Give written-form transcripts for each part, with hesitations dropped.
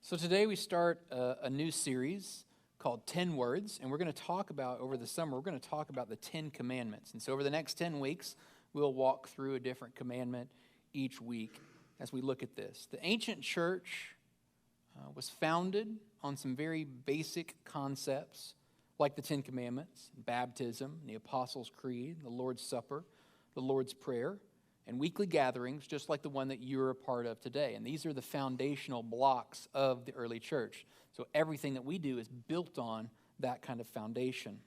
So today we start a new series called 10 Words, and we're going to talk about, over the summer, we're going to talk about the 10 Commandments. And so over the next 10 weeks, we'll walk through a different commandment each week as we look at this. The ancient church was founded on some very basic concepts like the 10 Commandments, baptism, the Apostles' Creed, the Lord's Supper, the Lord's Prayer, and weekly gatherings, just like the one that you're a part of today. And these are the foundational blocks of the early church. So everything that we do is built on that kind of foundation.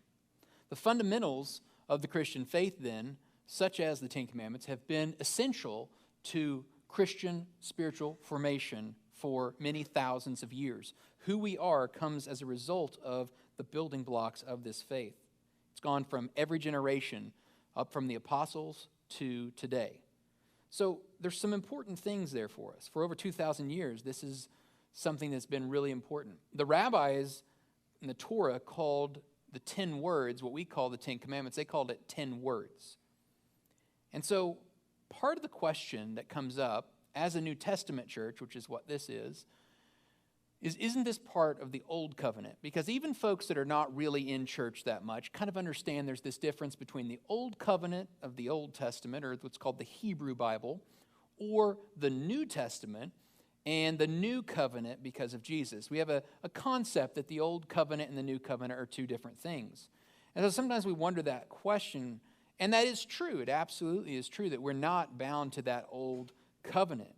The fundamentals of the Christian faith then, such as the Ten Commandments, have been essential to Christian spiritual formation for many thousands of years. Who we are comes as a result of the building blocks of this faith. It's gone from every generation up from the apostles to today. So there's some important things there for us. For over 2,000 years, this is something that's been really important. The rabbis in the Torah called the 10 words, what we call the 10 Commandments, they called it 10 words. And so part of the question that comes up as a New Testament church, which is what this is isn't this part of the Old Covenant? Because even folks that are not really in church that much kind of understand there's this difference between the Old Covenant of the Old Testament, or what's called the Hebrew Bible, or the New Testament and the New Covenant because of Jesus. We have a concept that the Old Covenant and the New Covenant are two different things. And so sometimes we wonder that question, and that is true. It absolutely is true that we're not bound to that Old Covenant.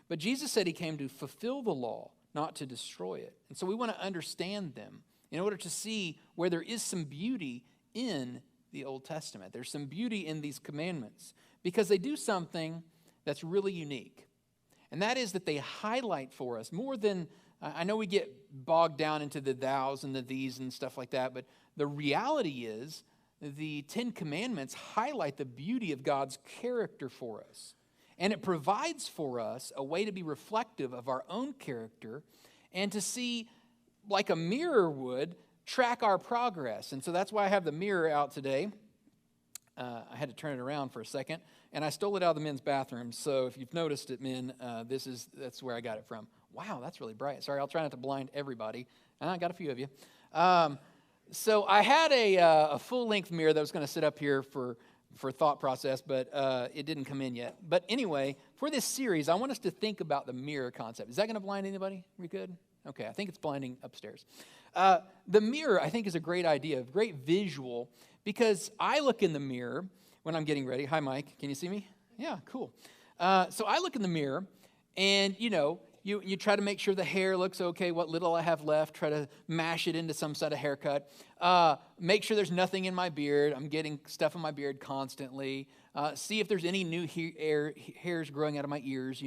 But Jesus said he came to fulfill the law, not to destroy it. And so we want to understand them in order to see where there is some beauty in the Old Testament. There's some beauty in these commandments because they do something that's really unique. And that is that they highlight for us more than, I know we get bogged down into the thous and the these and stuff like that, but the reality is the 10 Commandments highlight the beauty of God's character for us. And it provides for us a way to be reflective of our own character and to see, like a mirror would, track our progress. And so that's why I have the mirror out today. I had to turn it around for a second, and I stole it out of the men's bathroom. So if you've noticed it, men, that's where I got it from. Wow, that's really bright. Sorry, I'll try not to blind everybody. I got a few of you. So I had a full-length mirror that was going to sit up here for thought process, but it didn't come in yet. But anyway, for this series, I want us to think about the mirror concept. Is that going to blind anybody? We good? Okay, I think it's blinding upstairs. The mirror, I think, is a great idea, a great visual, because I look in the mirror when I'm getting ready. Hi, Mike. Can you see me? Yeah, cool. So I look in the mirror, and, you try to make sure the hair looks okay, what little I have left, try to mash it into some sort of haircut. Make sure there's nothing in my beard. I'm getting stuff in my beard constantly. See if there's any new hairs growing out of my ears,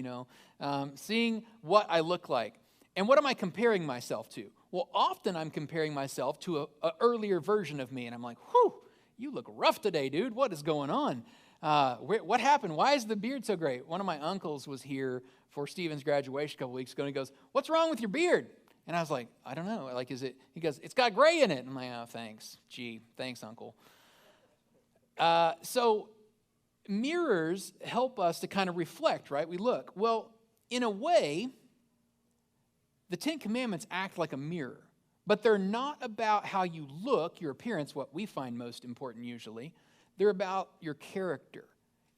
seeing what I look like. And what am I comparing myself to? Well, often I'm comparing myself to an earlier version of me, and I'm like, whew, you look rough today, dude. What is going on? What happened? Why is the beard so great? One of my uncles was here for Stephen's graduation a couple weeks ago, and he goes, what's wrong with your beard? And I was like, I don't know. He goes, it's got gray in it. And I'm like, oh, thanks. Gee, thanks, uncle. So mirrors help us to kind of reflect, right? We look. Well, in a way, the 10 Commandments act like a mirror, but they're not about how you look, your appearance, what we find most important usually. They're about your character.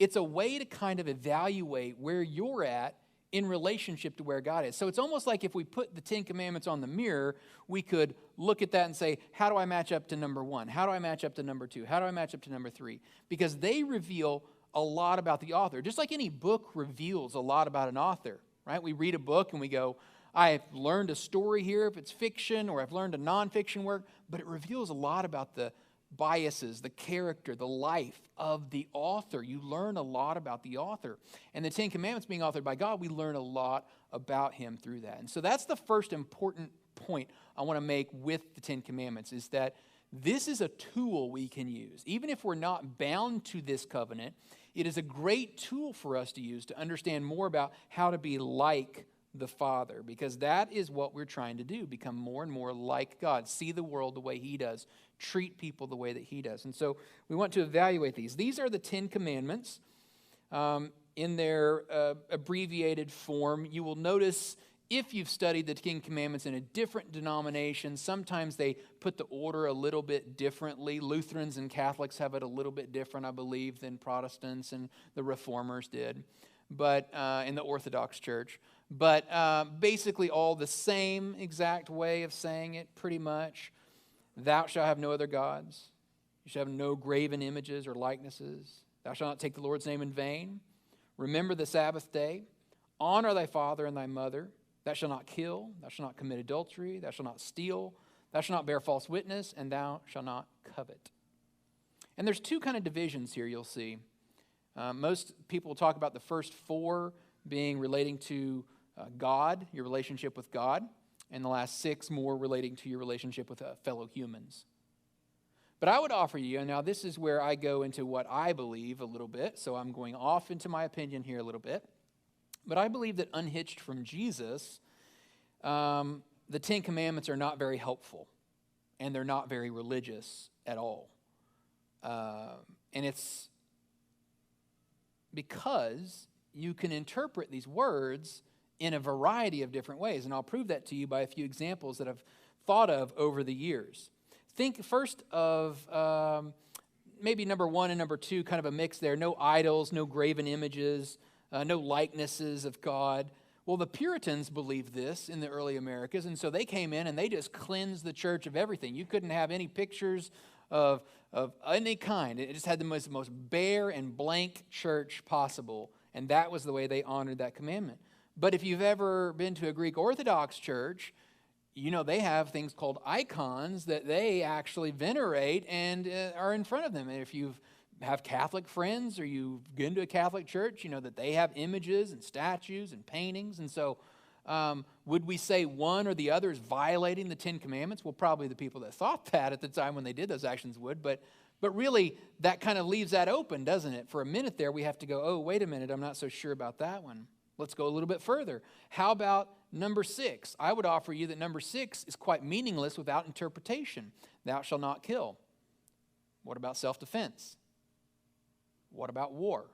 It's a way to kind of evaluate where you're at in relationship to where God is. So it's almost like if we put the 10 Commandments on the mirror, we could look at that and say, how do I match up to number 1? How do I match up to number 2? How do I match up to number 3? Because they reveal a lot about the author. Just like any book reveals a lot about an author, right? We read a book and we go, I've learned a story here if it's fiction, or I've learned a nonfiction work, but it reveals a lot about the biases, the character, the life of the author. You learn a lot about the author. And the 10 Commandments being authored by God, we learn a lot about him through that. And so that's the first important point I want to make with the 10 Commandments, is that this is a tool we can use. Even if we're not bound to this covenant, it is a great tool for us to use to understand more about how to be like the Father, because that is what we're trying to do, become more and more like God, see the world the way he does, treat people the way that he does. And so we want to evaluate these. These are the 10 Commandments in their abbreviated form. You will notice if you've studied the Ten Commandments in a different denomination, sometimes they put the order a little bit differently. Lutherans and Catholics have it a little bit different, I believe, than Protestants and the Reformers did, but in the Orthodox Church. But basically all the same exact way of saying it, pretty much. Thou shalt have no other gods. You shall have no graven images or likenesses. Thou shalt not take the Lord's name in vain. Remember the Sabbath day. Honor thy father and thy mother. Thou shalt not kill, thou shalt not commit adultery, thou shalt not steal, thou shalt not bear false witness, and thou shalt not covet. And there's two kind of divisions here you'll see. Most people talk about the first four being relating to God, your relationship with God, and the last six more relating to your relationship with fellow humans. But I would offer you, and now this is where I go into what I believe a little bit, so I'm going off into my opinion here a little bit. But I believe that unhitched from Jesus, the Ten Commandments are not very helpful, and they're not very religious at all. And it's because you can interpret these words in a variety of different ways, and I'll prove that to you by a few examples that I've thought of over the years. Think first of maybe number one and number two, kind of a mix there. No idols, no graven images, no likenesses of God. Well, the Puritans believed this in the early Americas, and so they came in and they just cleansed the church of everything. You couldn't have any pictures of any kind. It just had the most bare and blank church possible, and that was the way they honored that commandment. But if you've ever been to a Greek Orthodox church, you know they have things called icons that they actually venerate and are in front of them. And if you've have Catholic friends or you've been to a Catholic church, you know that they have images and statues and paintings. And so would we say one or the other is violating the Ten Commandments? Well, probably the people that thought that at the time when they did those actions would. But really, that kind of leaves that open, doesn't it? For a minute there, we have to go, oh, wait a minute, I'm not so sure about that one. Let's go a little bit further. How about number 6? I would offer you that number 6 is quite meaningless without interpretation. Thou shalt not kill. What about self-defense? What about war?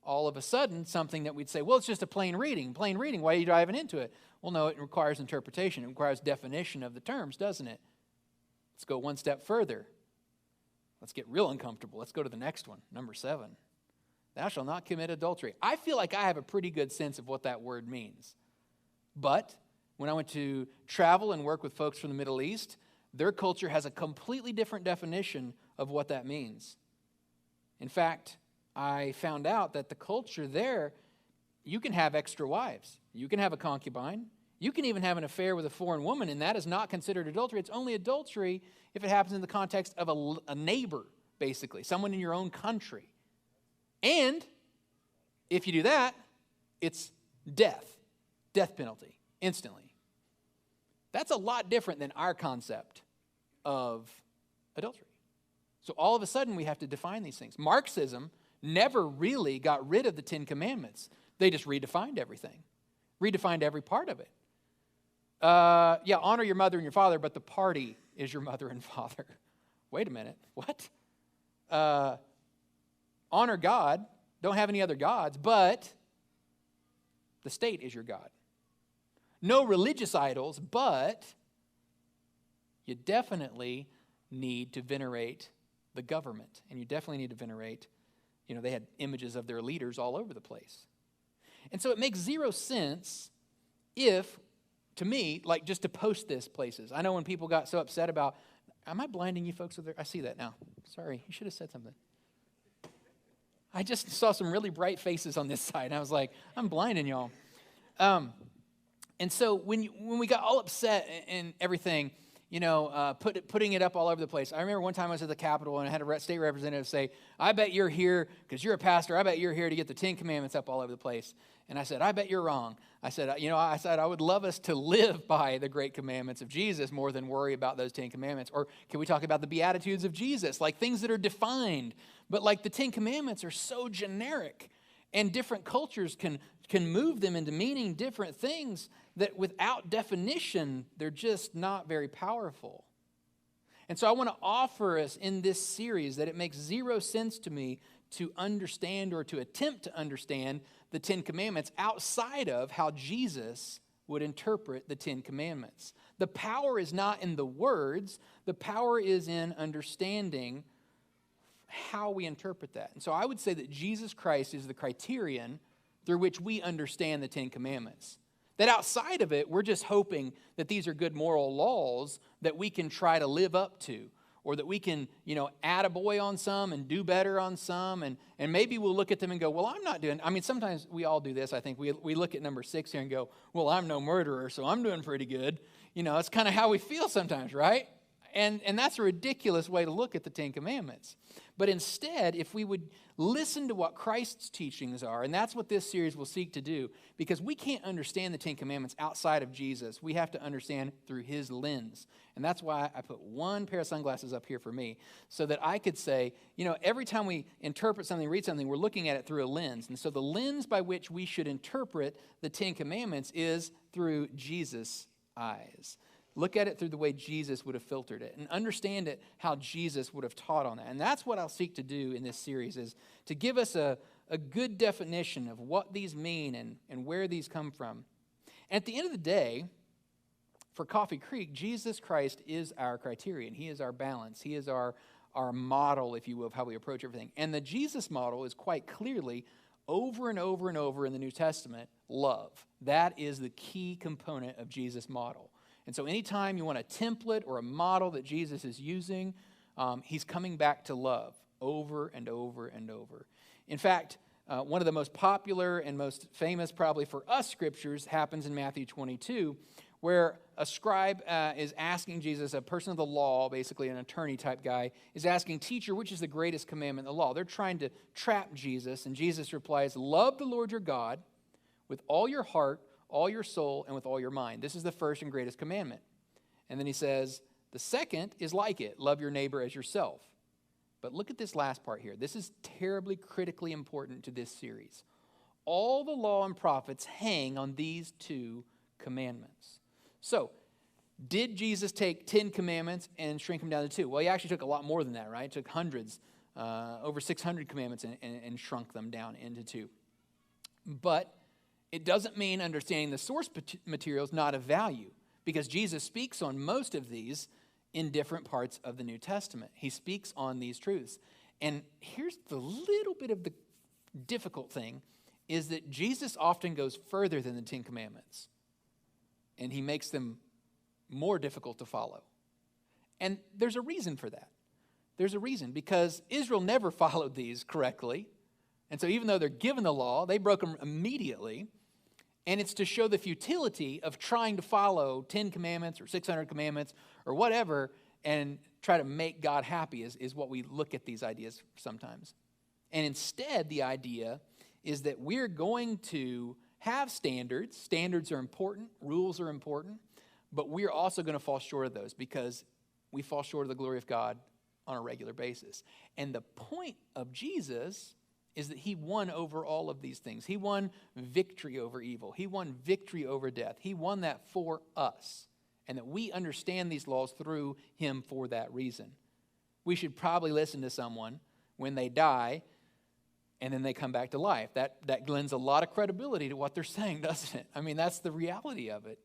All of a sudden, something that we'd say, well, it's just a plain reading. Plain reading, why are you diving into it? Well, no, it requires interpretation. It requires definition of the terms, doesn't it? Let's go one step further. Let's get real uncomfortable. Let's go to the next one, number 7. Thou shalt not commit adultery. I feel like I have a pretty good sense of what that word means. But when I went to travel and work with folks from the Middle East, their culture has a completely different definition of what that means. In fact, I found out that the culture there, you can have extra wives. You can have a concubine. You can even have an affair with a foreign woman, and that is not considered adultery. It's only adultery if it happens in the context of a neighbor, basically, someone in your own country. And if you do that, it's death penalty, instantly. That's a lot different than our concept of adultery. So all of a sudden, we have to define these things. Marxism never really got rid of the Ten Commandments. They just redefined everything, redefined every part of it. Honor your mother and your father, but the party is your mother and father. Wait a minute, what? Honor God, don't have any other gods, but the state is your God. No religious idols, but you definitely need to venerate the government, and you definitely need to venerate, they had images of their leaders all over the place. And so it makes zero sense if, to me, like just to post this places. I know when people got so upset about, am I blinding you folks with their, I see that now. Sorry, you should have said something. I just saw some really bright faces on this side, and I was like, I'm blinding y'all. And so when we got all upset and everything, putting it up all over the place. I remember one time I was at the Capitol and I had a state representative say, I bet you're here, because you're a pastor, I bet you're here to get the Ten Commandments up all over the place. And I said, I bet you're wrong. I said, I would love us to live by the great commandments of Jesus more than worry about those Ten Commandments. Or can we talk about the Beatitudes of Jesus, like things that are defined? But like the Ten Commandments are so generic, and different cultures can move them into meaning different things that without definition, they're just not very powerful. And so I want to offer us in this series that it makes zero sense to me to understand or to attempt to understand the Ten Commandments outside of how Jesus would interpret the Ten Commandments. The power is not in the words, the power is in understanding how we interpret that. And so I would say that Jesus Christ is the criterion through which we understand the Ten Commandments. That outside of it, we're just hoping that these are good moral laws that we can try to live up to, or that we can, add a boy on some and do better on some, and maybe we'll look at them and go, well, I'm not doing, sometimes we all do this, I think. We look at number 6 here and go, well, I'm no murderer, so I'm doing pretty good. It's kind of how we feel sometimes, right? And that's a ridiculous way to look at the Ten Commandments. But instead, if we would listen to what Christ's teachings are, and that's what this series will seek to do, because we can't understand the Ten Commandments outside of Jesus. We have to understand through his lens. And that's why I put one pair of sunglasses up here for me, so that I could say, every time we interpret something, read something, we're looking at it through a lens. And so the lens by which we should interpret the Ten Commandments is through Jesus' eyes. Look at it through the way Jesus would have filtered it, and understand it how Jesus would have taught on that. And that's what I'll seek to do in this series, is to give us a good definition of what these mean and where these come from. And at the end of the day, for Coffee Creek, Jesus Christ is our criterion. He is our balance. He is our model, if you will, of how we approach everything. And the Jesus model is quite clearly, over and over and over in the New Testament, love. That is the key component of Jesus' model. And so anytime you want a template or a model that Jesus is using, he's coming back to love over and over and over. In fact, one of the most popular and most famous probably for us scriptures happens in Matthew 22, where a scribe is asking Jesus, a person of the law, basically an attorney type guy, is asking, teacher, which is the greatest commandment in the law? They're trying to trap Jesus, and Jesus replies, love the Lord your God with all your heart, all your soul, and with all your mind. This is the first and greatest commandment. And then he says, the second is like it, love your neighbor as yourself. But look at this last part here. This is terribly critically important to this series. All the law and prophets hang on these 2 commandments. So, did Jesus take 10 commandments and shrink them down to 2? Well, he actually took a lot more than that, right? He took hundreds, over 600 commandments and shrunk them down into 2. But it doesn't mean understanding the source material is not of value, because Jesus speaks on most of these in different parts of the New Testament. He speaks on these truths. And here's the little bit of the difficult thing, is that Jesus often goes further than the 10 Commandments, and he makes them more difficult to follow. And there's a reason for that. There's a reason, because Israel never followed these correctly. And so even though they're given the law, they broke them immediately. And it's to show the futility of trying to follow 10 commandments or 600 commandments or whatever and try to make God happy is what we look at these ideas sometimes. And instead, the idea is that we're going to have standards. Standards are important. Rules are important. But we're also going to fall short of those, because we fall short of the glory of God on a regular basis. And the point of Jesus is that he won over all of these things. He won victory over evil. He won victory over death. He won that for us, and that we understand these laws through him for that reason. We should probably listen to someone when they die and then they come back to life. That lends a lot of credibility to what they're saying, doesn't it? That's the reality of it.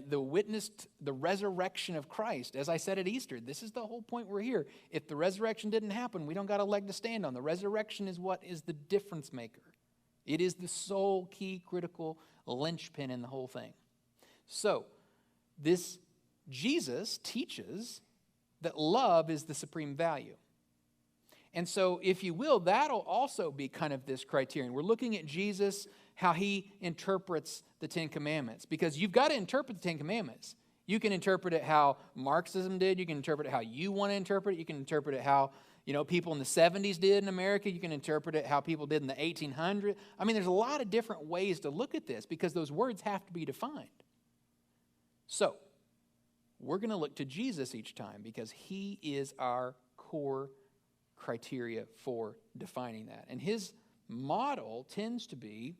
The witnessed the resurrection of Christ. As I said at Easter, this is the whole point we're here. If the resurrection didn't happen, we don't got a leg to stand on. The resurrection is what is the difference maker. It is the sole key critical linchpin in the whole thing. So, this Jesus teaches that love is the supreme value. And so, if you will, that'll also be kind of this criterion. We're looking at Jesus, how he interprets the 10 Commandments. Because you've got to interpret the 10 Commandments. You can interpret it how Marxism did. You can interpret it how you want to interpret it. You can interpret it how, people in the 70s did in America. You can interpret it how people did in the 1800s. There's a lot of different ways to look at this, because those words have to be defined. So, we're going to look to Jesus each time, because he is our core criteria for defining that. And his model tends to be,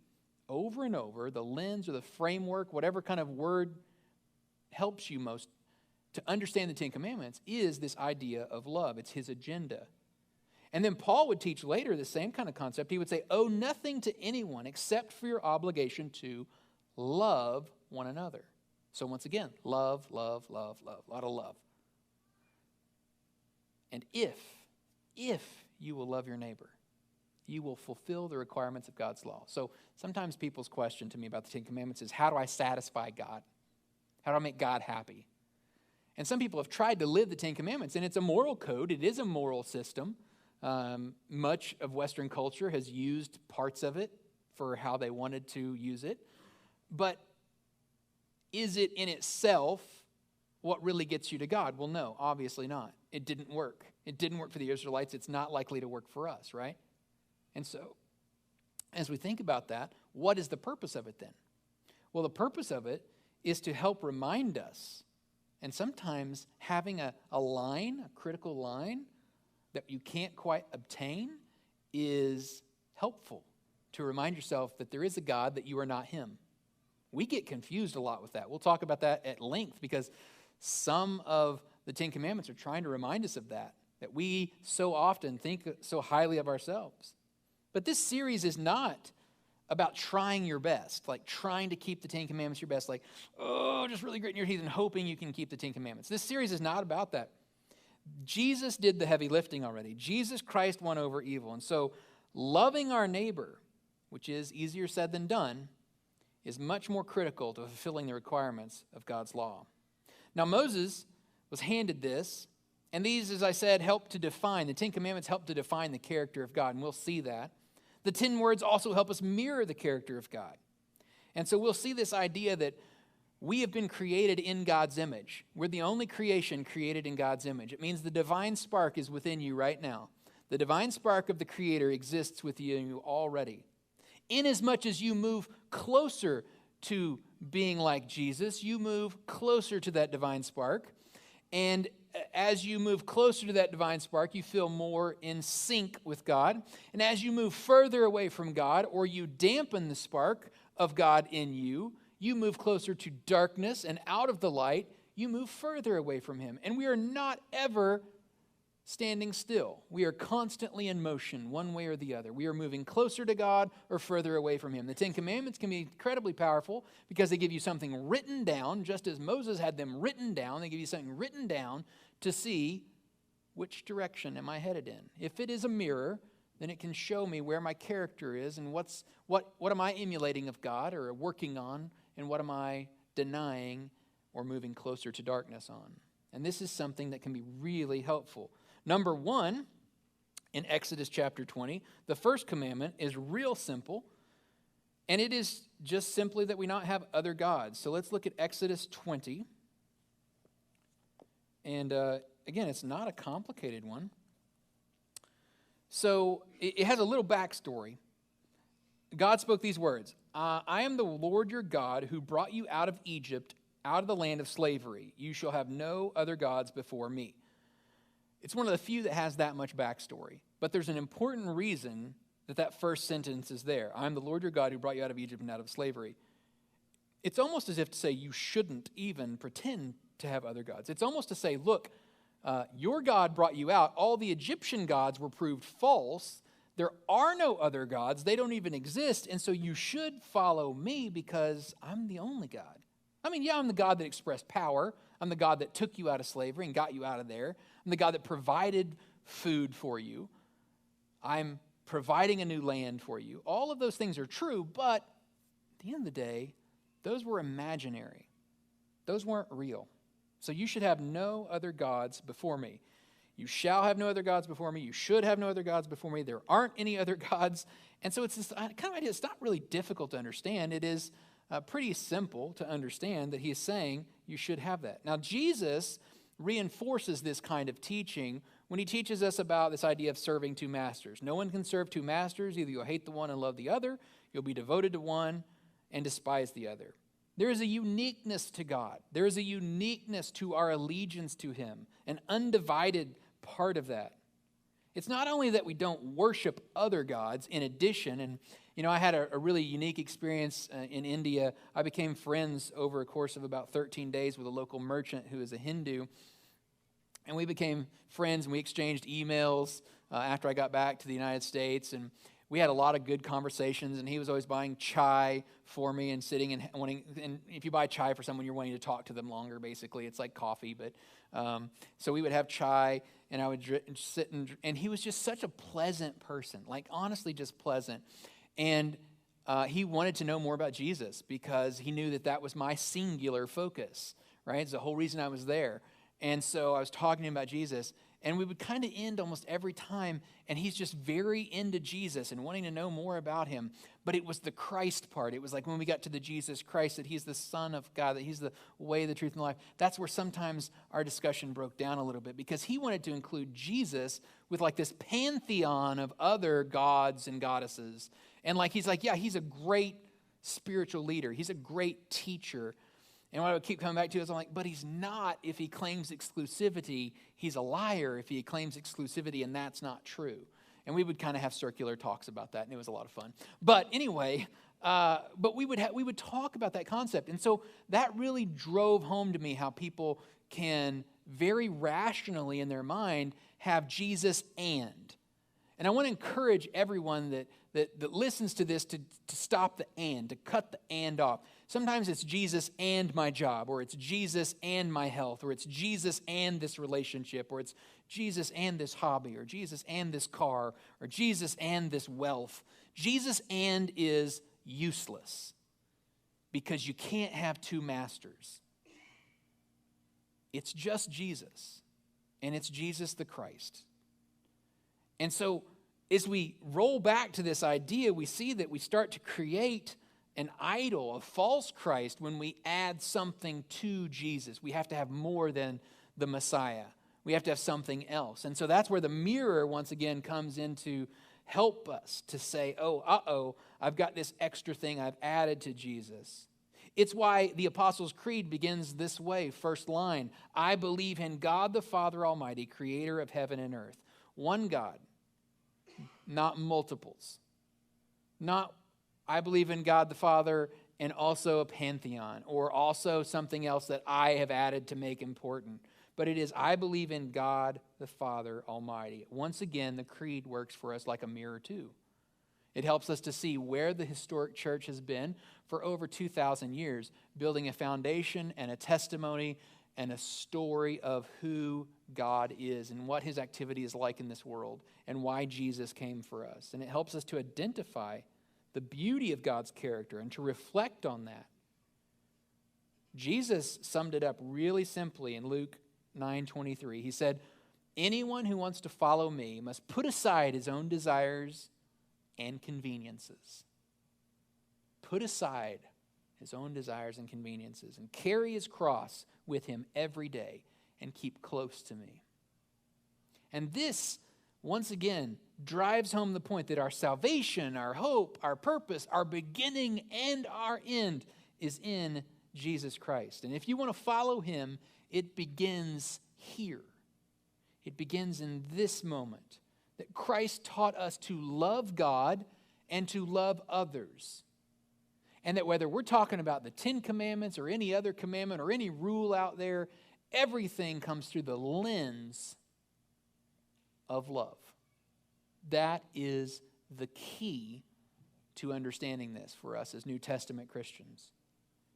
over and over, the lens or the framework, whatever kind of word helps you most to understand the 10 Commandments, is this idea of love. It's his agenda. And then Paul would teach later the same kind of concept. He would say, owe nothing to anyone except for your obligation to love one another. So once again, love, love, love, love, a lot of love. And if you will love your neighbor, you will fulfill the requirements of God's law. So sometimes people's question to me about the Ten Commandments is, how do I satisfy God? How do I make God happy? And some people have tried to live the Ten Commandments, and it's a moral code. It is a moral system. Much of Western culture has used parts of it for how they wanted to use it. But is it in itself what really gets you to God? Well, no, obviously not. It didn't work. It didn't work for the Israelites. It's not likely to work for us, right? And so, as we think about that, what is the purpose of it then? Well, the purpose of it is to help remind us, and sometimes having a critical line that you can't quite obtain is helpful to remind yourself that there is a God, that you are not him. We get confused a lot with that. We'll talk about that at length because some of the Ten Commandments are trying to remind us of that we so often think so highly of ourselves. But this series is not about trying your best, like trying to keep the Ten Commandments your best, like, just really gritting your teeth and hoping you can keep the Ten Commandments. This series is not about that. Jesus did the heavy lifting already. Jesus Christ won over evil. And so loving our neighbor, which is easier said than done, is much more critical to fulfilling the requirements of God's law. Now, Moses was handed this, and these, as I said, the Ten Commandments help to define the character of God, and we'll see that. The 10 words also help us mirror the character of God. And so we'll see this idea that we have been created in God's image. We're the only creation created in God's image. It means the divine spark is within you right now. The divine spark of the Creator exists within you already. Inasmuch as you move closer to being like Jesus, you move closer to that divine spark. And as you move closer to that divine spark, you feel more in sync with God. And as you move further away from God, or you dampen the spark of God in you, you move closer to darkness, and out of the light, you move further away from him. And we are not ever standing still. We are constantly in motion, one way or the other. We are moving closer to God or further away from him. The Ten Commandments can be incredibly powerful because they give you something written down, just as Moses had them written down. They give you something written down to see which direction am I headed in. If it is a mirror, then it can show me where my character is and what am I emulating of God or working on, and what am I denying or moving closer to darkness on. And this is something that can be really helpful. Number one, in Exodus chapter 20, the first commandment is real simple, and it is just simply that we not have other gods. So let's look at Exodus 20. And again, it's not a complicated one. So it has a little backstory. God spoke these words, I am the Lord your God who brought you out of Egypt, out of the land of slavery. You shall have no other gods before me. It's one of the few that has that much backstory. But there's an important reason that first sentence is there. I am the Lord your God who brought you out of Egypt and out of slavery. It's almost as if to say you shouldn't even pretend to have other gods. It's almost to say, look, your God brought you out. All the Egyptian gods were proved false. There are no other gods. They don't even exist. And so you should follow me because I'm the only God. I mean, yeah, I'm the God that expressed power. I'm the God that took you out of slavery and got you out of there. I'm the God that provided food for you. I'm providing a new land for you. All of those things are true, but at the end of the day, those were imaginary. Those weren't real. So you should have no other gods before me. You shall have no other gods before me. You should have no other gods before me. There aren't any other gods. And so it's this kind of idea. It's not really difficult to understand. It is pretty simple to understand that he is saying you should have that. Now, Jesus reinforces this kind of teaching when he teaches us about this idea of serving two masters. No one can serve two masters. Either you'll hate the one and love the other, you'll be devoted to one and despise the other. There is a uniqueness to God. There is a uniqueness to our allegiance to him, an undivided part of that. It's not only that we don't worship other gods in addition, and I had a really unique experience in India. I became friends over a course of about 13 days with a local merchant who is a Hindu, and we became friends and we exchanged emails after I got back to the United States, and we had a lot of good conversations, and he was always buying chai for me and sitting and wanting, and if you buy chai for someone, you're wanting to talk to them longer, basically. It's like coffee, but so we would have chai, and I would sit, and he was just such a pleasant person, like honestly just pleasant. And he wanted to know more about Jesus because he knew that that was my singular focus, right? It's the whole reason I was there. And so I was talking to him about Jesus, and we would kind of end almost every time, and he's just very into Jesus and wanting to know more about him. But it was the Christ part. It was like when we got to the Jesus Christ, that he's the Son of God, that he's the way, the truth, and the life. That's where sometimes our discussion broke down a little bit, because he wanted to include Jesus with like this pantheon of other gods and goddesses. And like he's like, yeah, he's a great spiritual leader. He's a great teacher. And what I would keep coming back to is I'm like, but he's not if he claims exclusivity. He's a liar if he claims exclusivity, and that's not true. And we would kind of have circular talks about that, and it was a lot of fun. But anyway, but we would talk about that concept. And so that really drove home to me how people can very rationally in their mind have Jesus and. And I want to encourage everyone that listens to this to stop the and, to cut the and off. Sometimes it's Jesus and my job, or it's Jesus and my health, or it's Jesus and this relationship, or it's Jesus and this hobby, or Jesus and this car, or Jesus and this wealth. Jesus and is useless because you can't have two masters. It's just Jesus, and it's Jesus the Christ. And so as we roll back to this idea, we see that we start to create an idol, a false Christ, when we add something to Jesus. We have to have more than the Messiah. We have to have something else. And so that's where the mirror, once again, comes in to help us to say, oh, I've got this extra thing I've added to Jesus. It's why the Apostles' Creed begins this way, first line, I believe in God the Father Almighty, creator of heaven and earth. One God, not multiples. Not, I believe in God the Father and also a pantheon, or also something else that I have added to make important. But it is, I believe in God the Father Almighty. Once again, the creed works for us like a mirror too. It helps us to see where the historic church has been for over 2,000 years, building a foundation and a testimony and a story of who God is and what his activity is like in this world and why Jesus came for us. And it helps us to identify the beauty of God's character and to reflect on that. Jesus summed it up really simply in Luke 9:23. He said, anyone who wants to follow me must put aside his own desires and conveniences. Put aside his own desires and conveniences and carry his cross with him every day and keep close to me. And this, once again, drives home the point that our salvation, our hope, our purpose, our beginning and our end is in Jesus Christ. And if you want to follow him, it begins here. It begins in this moment that Christ taught us to love God and to love others. And that whether we're talking about the 10 Commandments or any other commandment or any rule out there, everything comes through the lens of love. That is the key to understanding this for us as New Testament Christians.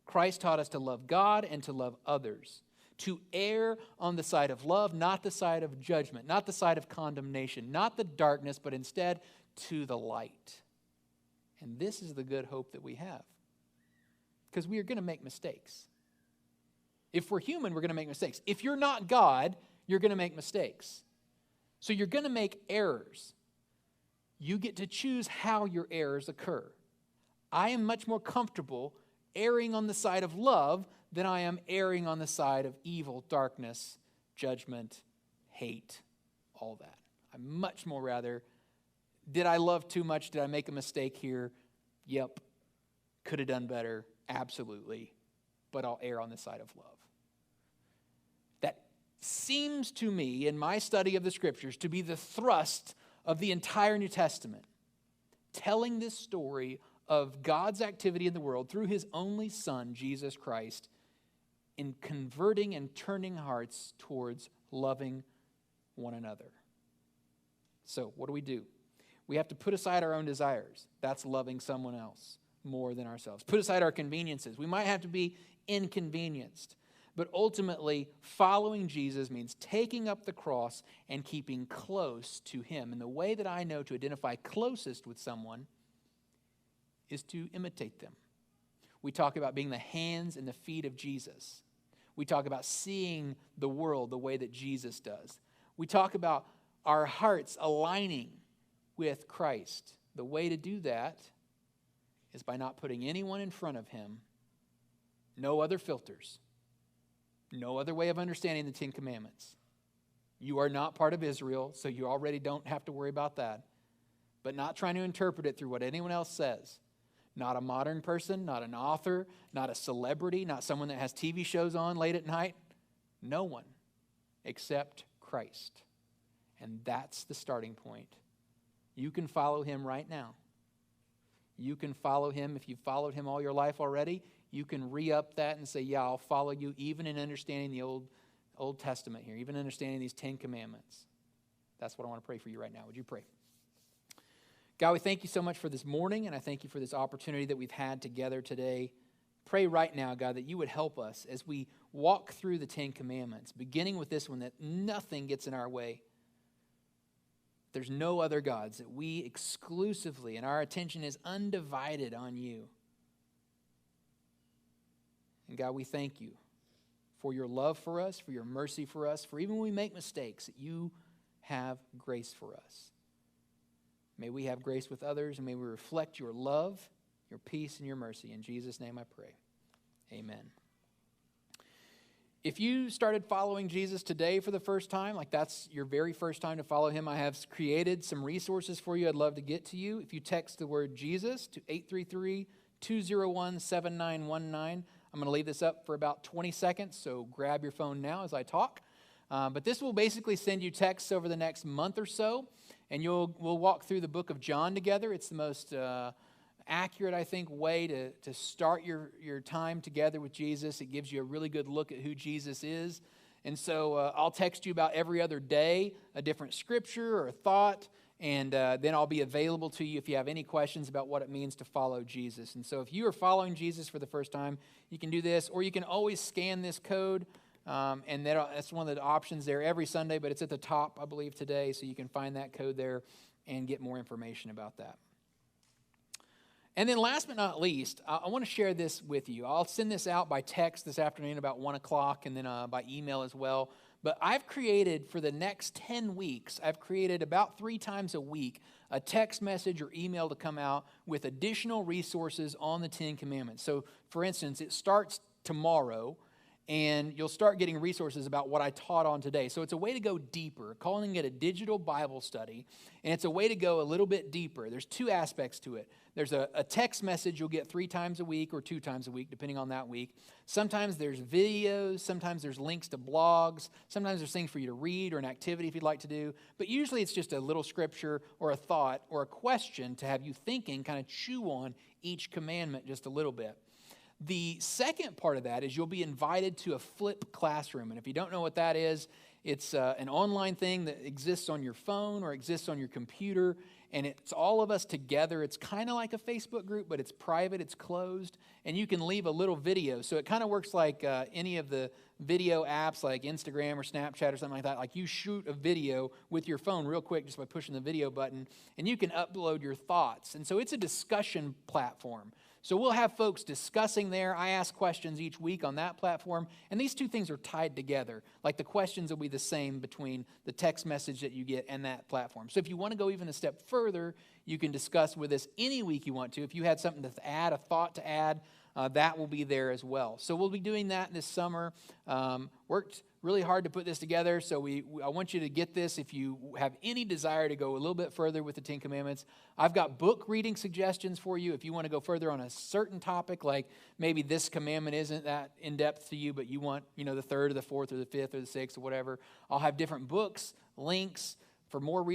Christ taught us to love God and to love others, to err on the side of love, not the side of judgment, not the side of condemnation, not the darkness, but instead to the light. And this is the good hope that we have. Because we are going to make mistakes. If we're human, we're going to make mistakes. If you're not God, you're going to make mistakes. So you're going to make errors. You get to choose how your errors occur. I am much more comfortable erring on the side of love than I am erring on the side of evil, darkness, judgment, hate, all that. I much more rather, did I love too much? Did I make a mistake here? Yep. Could have done better. Absolutely. But I'll err on the side of love. That seems to me, in my study of the Scriptures, to be the thrust of the entire New Testament. Telling this story of God's activity in the world through his only Son, Jesus Christ, in converting and turning hearts towards loving one another. So, what do? We have to put aside our own desires. That's loving someone else more than ourselves. Put aside our conveniences. We might have to be inconvenienced. But ultimately, following Jesus means taking up the cross and keeping close to him. And the way that I know to identify closest with someone is to imitate them. We talk about being the hands and the feet of Jesus. We talk about seeing the world the way that Jesus does. We talk about our hearts aligning with Christ. The way to do that is by not putting anyone in front of him. No other filters. No other way of understanding the Ten Commandments. You are not part of Israel, so you already don't have to worry about that. But not trying to interpret it through what anyone else says. Not a modern person, not an author, not a celebrity, not someone that has TV shows on late at night. No one except Christ. And that's the starting point. You can follow him right now. You can follow him if you've followed him all your life already. You can re-up that and say, yeah, I'll follow you even in understanding the Old Testament here, even understanding these 10 Commandments. That's what I want to pray for you right now. Would you pray? God, we thank you so much for this morning, and I thank you for this opportunity that we've had together today. Pray right now, God, that you would help us as we walk through the 10 Commandments, beginning with this one, that nothing gets in our way. There's no other gods, that we exclusively, and our attention is undivided on you. And God, we thank you for your love for us, for your mercy for us, for even when we make mistakes, that you have grace for us. May we have grace with others, and may we reflect your love, your peace, and your mercy. In Jesus' name I pray. Amen. If you started following Jesus today for the first time, like that's your very first time to follow him, I have created some resources for you I'd love to get to you. If you text the word Jesus to 833-201-7919, I'm going to leave this up for about 20 seconds, so grab your phone now as I talk. But this will basically send you texts over the next month or so, and we'll walk through the book of John together. It's the most accurate, I think, way to start your time together with Jesus. It gives you a really good look at who Jesus is. And so I'll text you about every other day a different scripture or a thought, and then I'll be available to you if you have any questions about what it means to follow Jesus. And so if you are following Jesus for the first time, you can do this, or you can always scan this code, and that's one of the options there every Sunday, but it's at the top, I believe, today, so you can find that code there and get more information about that. And then last but not least, I want to share this with you. I'll send this out by text this afternoon about 1 o'clock and then by email as well. But I've created, for the next 10 weeks, I've created about 3 times a week a text message or email to come out with additional resources on the 10 Commandments. So, for instance, it starts tomorrow, and you'll start getting resources about what I taught on today. So it's a way to go deeper, calling it a digital Bible study, and it's a way to go a little bit deeper. There's 2 aspects to it. There's a text message you'll get 3 times a week or 2 times a week, depending on that week. Sometimes there's videos, sometimes there's links to blogs, sometimes there's things for you to read or an activity if you'd like to do, but usually it's just a little scripture or a thought or a question to have you thinking, kind of chew on each commandment just a little bit. The second part of that is you'll be invited to a flip classroom. And if you don't know what that is, it's an online thing that exists on your phone or exists on your computer. And it's all of us together. It's kind of like a Facebook group, but it's private, it's closed. And you can leave a little video. So it kind of works like any of the video apps like Instagram or Snapchat or something like that. Like you shoot a video with your phone real quick just by pushing the video button. And you can upload your thoughts. And so it's a discussion platform. So we'll have folks discussing there. I ask questions each week on that platform. And these 2 things are tied together. Like the questions will be the same between the text message that you get and that platform. So if you want to go even a step further, you can discuss with us any week you want to. If you had something to add, a thought to add, that will be there as well. So we'll be doing that this summer. Worked really hard to put this together, so I want you to get this if you have any desire to go a little bit further with the 10 Commandments. I've got book reading suggestions for you if you want to go further on a certain topic, like maybe this commandment isn't that in-depth to you, but you want, the 3rd or the 4th or the 5th or the 6th or whatever. I'll have different books, links for more reading.